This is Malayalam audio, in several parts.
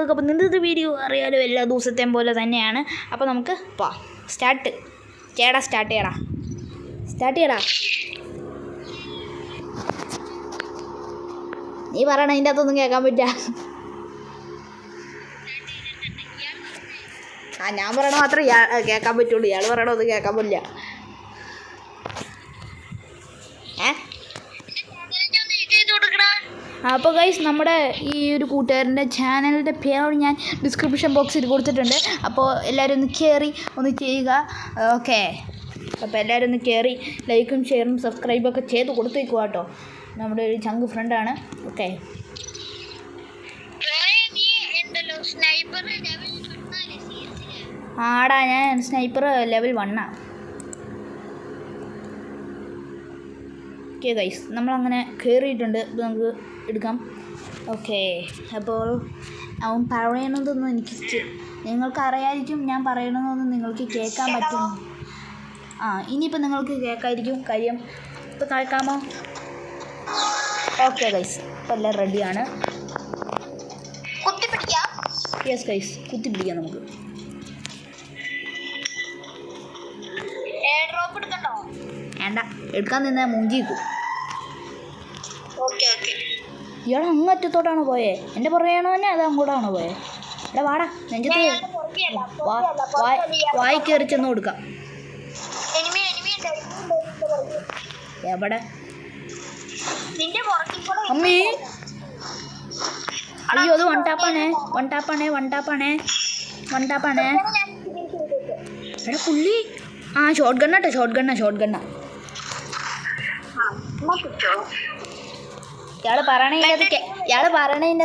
അപ്പോൾ ഇന്നത്തെ വീഡിയോ അറിയാലോ എല്ലാ ദിവസത്തെയും പോലെ തന്നെയാണ്. അപ്പോൾ നമുക്ക് സ്റ്റാർട്ട് ചെയ്യടാ. നീ പറയണ അതിൻ്റെ അകത്തൊന്നും കേൾക്കാൻ പറ്റില്ല. ഞാൻ പറയണ മാത്രമേ കേൾക്കാൻ പറ്റുള്ളൂ, ഇയാൾ പറയണത് കേൾക്കാൻ പറ്റില്ല. അപ്പോൾ ഗൈസ്, നമ്മുടെ ഈ ഒരു കൂട്ടുകാരൻ്റെ ചാനലിൻ്റെ പേര് ഞാൻ ഡിസ്ക്രിപ്ഷൻ ബോക്സിൽ കൊടുത്തിട്ടുണ്ട്. അപ്പോൾ എല്ലാവരും ഒന്ന് കയറി ഒന്ന് ചെയ്യുക. ഓക്കെ, അപ്പോൾ എല്ലാവരും ഒന്ന് കയറി ലൈക്കും ഷെയറും സബ്സ്ക്രൈബൊക്കെ ചെയ്ത് കൊടുത്തേക്കുക കേട്ടോ. നമ്മുടെ ഒരു ചങ്ക് ഫ്രണ്ടാണ്. ഓക്കെ, ആടാ ഞാൻ സ്നൈപ്പർ ലെവൽ 1. ഓക്കെ ഗൈസ്, നമ്മളങ്ങനെ കയറിയിട്ടുണ്ട്. ഇത് നമുക്ക് എടുക്കാം. ഓക്കെ, അപ്പോൾ അവൻ പറയണതൊന്നും എനിക്ക് നിങ്ങൾക്ക് അറിയാമായിരിക്കും, ഞാൻ പറയണതൊന്നും നിങ്ങൾക്ക് കേൾക്കാൻ പറ്റും. ഇനിയിപ്പോൾ നിങ്ങൾക്ക് കേൾക്കാമായിരിക്കും കാര്യം. ഇപ്പോൾ കേൾക്കാമോ? ഓക്കെ ഗൈസ്, ഇപ്പോൾ എല്ലാം റെഡിയാണ്. യെസ് ഗൈസ്, കുത്തിപ്പിടിക്കാം നമുക്ക്. വേണ്ട, എടുക്കാൻ നിന്നാ മൂഞ്ചിക്കും. ഇയാൾ അങ്ങറ്റത്തോട്ടാണ് പോയേ. എൻ്റെ പുറകെയാണോ തന്നെ അത് അങ്ങോട്ടാണോ പോയേ? ഇവിടെ വാടാ, നെഞ്ചത്ത് വായി കയറി ചെന്ന് കൊടുക്കാം. എവിടെ അമ്മീ? അയ്യോ, അത് വൺ ടാപ്പാണേ. എടാ പുള്ളി ഷോട്ട് ഗണ്ണ. ഇയാള് പറയണതിൻ്റെ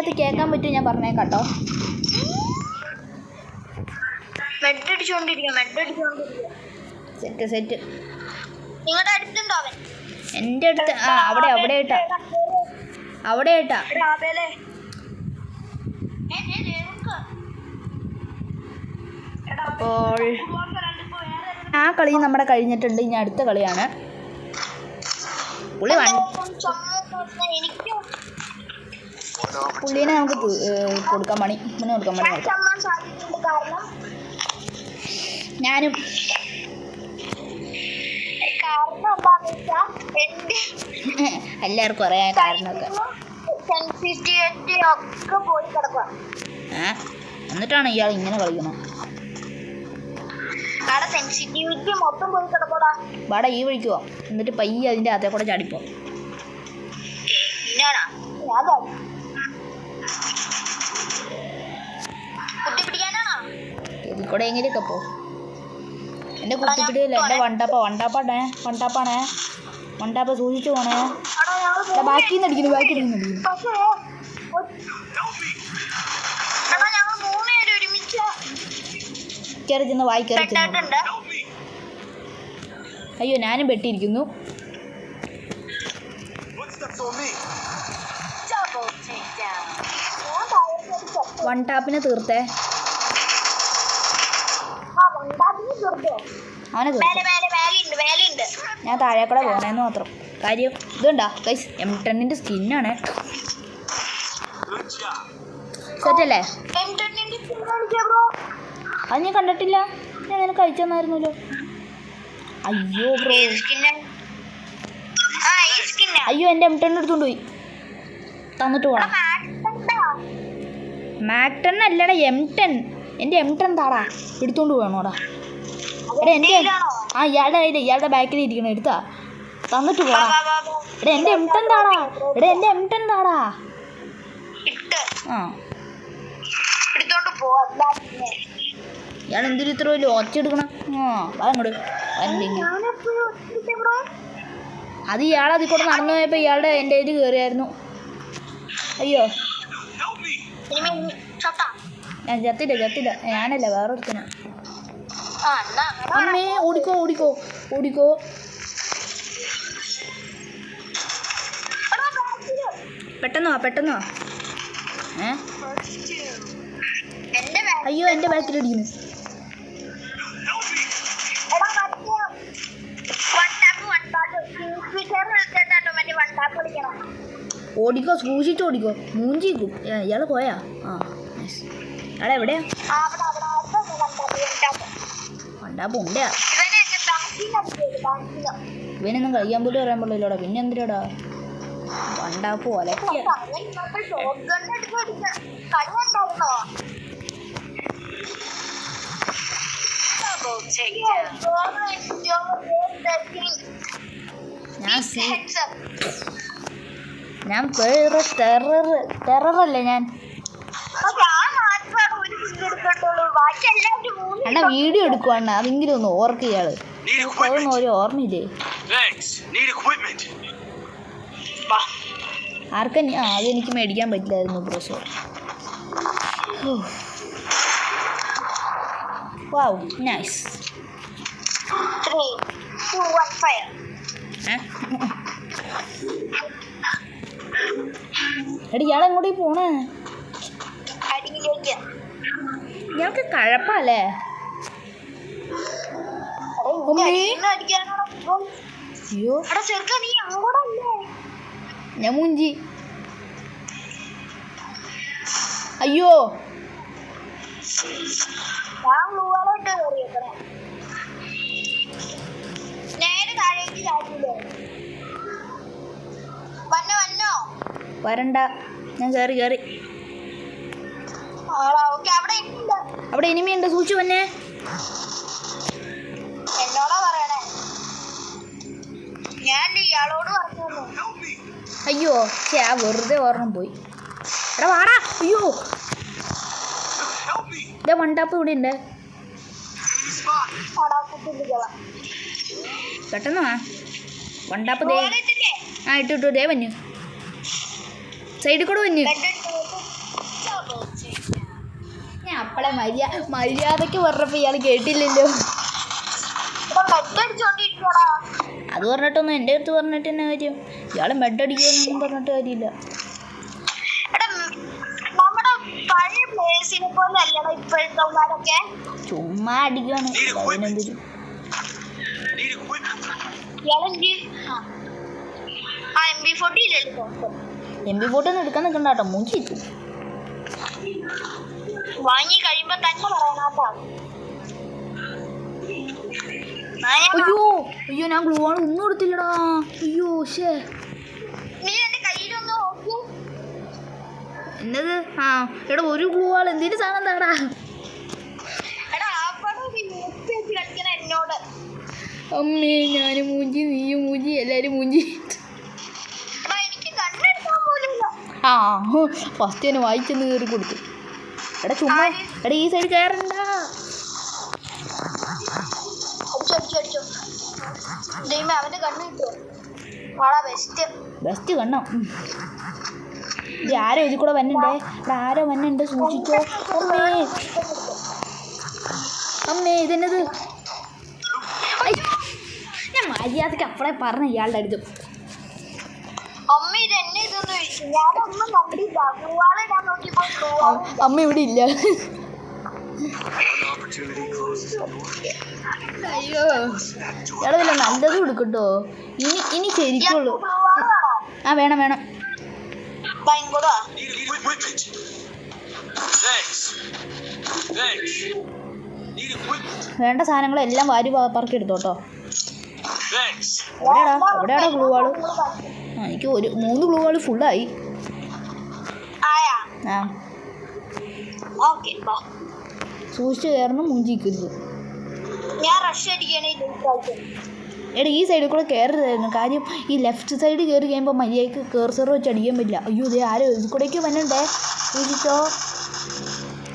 അകത്ത് കേൾക്കാൻ പറ്റും, ഞാൻ പറഞ്ഞേക്കാട്ടോ. സെറ്റ് എൻ്റെ അടുത്ത് അവിടെ ഇട്ടാ. അപ്പോൾ ആ കളി നമ്മുടെ കഴിഞ്ഞിട്ടുണ്ട്. ഇനി അടുത്ത കളിയാണ്. പുള്ളീനെ നമുക്ക് കൊടുക്കാൻ പണി. ഞാനും എല്ലാവർക്കും അറിയാൻ കാരണമൊക്കെ എന്നിട്ടാണ് ഇയാൾ ഇങ്ങനെ കളിക്കണം. വാടാ, ഈ വഴിക്കുവോ, എന്നിട്ട് പയ്യെ അതിൻ്റെ അകത്തെ കൂടെ ചാടിപ്പോ. ഇതിൽ കൂടെ എങ്ങനെയൊക്കെ പോ. എൻ്റെ കുത്തിപ്പിടിയല്ല, എൻ്റെ വണ്ടാപ്പാണേ. വണ്ടാപ്പ സൂക്ഷിച്ചു പോണേ. ബാക്കിൽ നിന്ന് അടിക്കുന്നു. കയറി ചെന്ന് വായി കയറി ചെന്ന്. അയ്യോ, ഞാനും വെട്ടിയിരിക്കുന്നു. വൺ ടാപ്പിനെ തീർത്തേ. അവനെ ഞാൻ താഴെ കൂടെ പോകണേന്ന് മാത്രം. കാര്യം ഇതുണ്ടാ ഗൈസ്, M10 സ്കിന്നാണ്. സെറ്റല്ലേ? അത് ഞാൻ കണ്ടിട്ടില്ല, ഞാൻ നിനക്ക് അയച്ചു തന്നായിരുന്നല്ലോ. അയ്യോ ബ്രോ, അയ്യോ എൻ്റെ M10 എടുത്തുകൊണ്ട് പോയി. തന്നിട്ട് പോണം. മാക്-10 അല്ലടാ, M10. എൻ്റെ M10 താടാ, എടുത്തോണ്ട് പോകണോടാ. എടാ എൻ്റെ ഇയാളുടെ ബാക്കിൽ ഇരിക്കണം, എടുത്താ തന്നിട്ട് പോടാ. എടാ എൻ്റെ M10 താടാ. ഇയാൾ എന്തൊരു ഇത്ര വലിയ ഒച്ചെടുക്കണം. അങ്ങോട്ട് അത് ഇയാളതിൽ കൂടെ നടന്നു പോയപ്പോൾ ഇയാളുടെ എൻ്റെ കയ്യിൽ കയറിയായിരുന്നു. അയ്യോ, ഞാൻ ചത്തില്ല, ഞാനല്ല വേറൊരുത്തനാ. അമ്മേ, ഓടിക്കോ. പെട്ടെന്ന് വാ. അയ്യോ, എൻ്റെ ബാക്കിലടിക്കുന്നു. ഓടിക്കോ, സൂക്ഷിച്ചോടിക്കോ, മൂഞ്ചിക്കും. ഇയാൾ പോയാ? ആ, നൈസ്. അവിടെ എവിടെയാ വണ്ടാപ്പ് ഉണ്ടാ ഇവനൊന്നും കഴിക്കാൻ പോലും അറിയാൻ പാടില്ലോടാ. പിന്നെ എന്തിനാടാ വണ്ടാപ്പ് പോലെ ഞാൻ ടെററല്ലേ ഞാൻ. അണ്ണാ വീഡിയോ എടുക്കുവാണ്, അതെങ്കിലും ഒന്ന് ഓർക്കുക ഇയാള്. അതൊന്നും ഒരു ഓർമ്മയില്ലേ ആർക്കും? അതെനിക്ക് മേടിക്കാൻ പറ്റില്ലായിരുന്നു ബ്രോസോ. Wow nice. എടി ഇയാളെങ്ങോട്ടേ പോണേ? ഇയാൾക്ക് കഴപ്പല്ലേ? അയ്യോ ഞാൻ മൂഞ്ചി. അയ്യോ വരണ്ട, ഞാൻ കേറി. അവിടെ ഇനിമയുണ്ട്, സൂക്ഷിച്ചു വന്നേ. അയ്യോ വെറുതെ ഓർമ്മ പോയി. എടാ വാടാ. അയ്യോ ഇതാ വണ്ടാപ്പ് ഇവിടെ ഉണ്ട്. പെട്ടെന്ന് വാ. വണ്ടാപ്പ് ദേ ഇട്ടു ദേ വന്നു. സൈഡിൽ കൂടെ വന്നു. ഞാൻ അപ്പളെ മര്യാദക്ക് പറഞ്ഞപ്പോ ഇയാൾ കേട്ടില്ലല്ലോ. അത് പറഞ്ഞിട്ടൊന്നും എൻ്റെ അടുത്ത് പറഞ്ഞിട്ട് തന്നെ കാര്യം. ഇയാള് മെഡടിക്കൊന്നും പറഞ്ഞിട്ട് കാര്യമില്ല. ചുമ്മാ അടിക്കാണ്. അതിനെന്തൊരു MP40 ഒന്നും എടുക്കാൻ നിൽക്കണ്ട കേട്ടോ, മൂഞ്ചി വാങ്ങി കഴിയുമ്പോ തന്നെ പറയാനാട്ടോ. അയ്യോ ഞാൻ ഗ്ലൂ ആണ് ഒന്നും എടുത്തില്ലടാ. അയ്യോ നീ എന്റെ കയ്യിലൊന്ന് നോക്കൂ. എന്നത് എടാ ഒരു ഗ്ലൂ ആൾ എന്തിനു സാധനം താടാ. എന്നോട് അമ്മേ ഞാനും മൂഞ്ചി, നീയും മൂഞ്ചി, എല്ലാരും മൂഞ്ചി. ഫസ്റ്റ് തന്നെ വായിച്ചെന്ന് കയറി കൊടുത്തു. എടാ ചുമ്മാ എടാ ഈ സൈഡ് കയറണ്ട. ബെസ്റ്റ് കണ്ണോ. ഇത് ആരോ ഇതിൽ കൂടെ വന്നുണ്ടേ. ഇവിടെ ആരോ വന്നുണ്ട്, സൂക്ഷിച്ചോ. അമ്മേ ഇതെന്നത്? ഞാൻ മര്യാദക്ക് അപ്പളെ പറഞ്ഞ ഇയാളുടെ അടുത്ത്. അമ്മ ഇവിടെ ഇല്ല. അയ്യോ ഇയാളല്ല നല്ലത് കൊടുക്കട്ടോ. ഇനി ശരിക്കുള്ളൂ. വേണം വേണ്ട സാധനങ്ങളെല്ലാം വാരി പറക്കി എടുത്തോട്ടോ. എവിടെയാടാ ഗ്ലൂ വാള്? എനിക്ക് 3 ഗ്ലൂ വാള് ഫുള്ളായി. സൂക്ഷിച്ച് കയറണം, മൂഞ്ചിക്കരുത്. എടാ ഈ സൈഡിൽ കൂടെ കയറരുതായിരുന്നു. കാര്യം ഈ ലെഫ്റ്റ് സൈഡ് കയറി കഴിയുമ്പോൾ മര്യാദക്ക് കേർസർ വെച്ച് അടിക്കാൻ പറ്റില്ല. അയ്യോ ഇതേ ആരോ ഇതിൽ കൂടെയൊക്കെ വന്നണ്ടേ, സൂക്ഷിച്ചോ.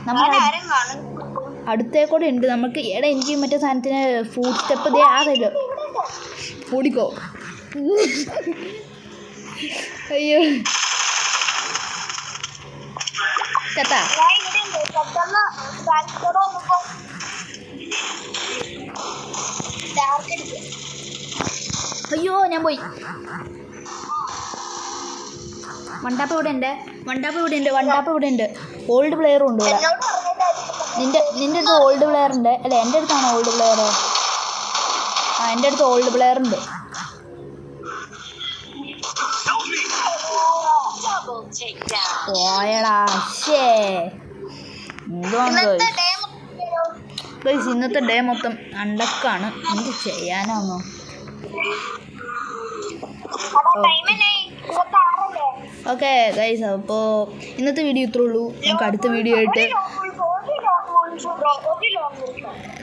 നമ്മൾ അടുത്തേക്കൂടെ ഉണ്ട് നമുക്ക്. എടാ എനിക്ക് മറ്റേ സാധനത്തിന് ഫുഡ് സ്റ്റെപ്പ് ദേ ആ സൈഡിൽ ഓടിക്കോ. അയ്യോ ചത്താ. അയ്യോ ഞാൻ പോയി. വണ്ടാപ്പ് ഇവിടെ ഉണ്ട്. ഓൾഡ് പ്ലെയറും ഉണ്ട് ഇവിടെ. നിന്റെ അടുത്ത് ഓൾഡ് പ്ലെയർ ഉണ്ട് അല്ലേ? എൻ്റെ അടുത്താണോ ഓൾഡ് പ്ലെയർ? എൻ്റെ അടുത്ത് ഓൾഡ് പ്ലെയർ ഉണ്ട്. പോയടാ. എന്താണ് ഇന്നത്തെ ഗൈസ്? ഡേ ഗൈസ് ഇന്നത്തെ ഡേ മൊത്തം അണ്ടക്കാണ്. എന്ത് ചെയ്യാനാണോ? ഓക്കെ ഗൈസ്, അപ്പോൾ ഇന്നത്തെ വീഡിയോ ഇത്രേ ഉള്ളൂ. നമുക്ക് അടുത്ത വീഡിയോ ആയിട്ട്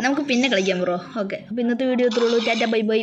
നമുക്ക് പിന്നെ കളിക്കാം ബ്രോ. ഓക്കെ, അപ്പോൾ ഇന്നത്തെ വീഡിയോ ഇത്രേ ഉള്ളൂ. Tata bye bye.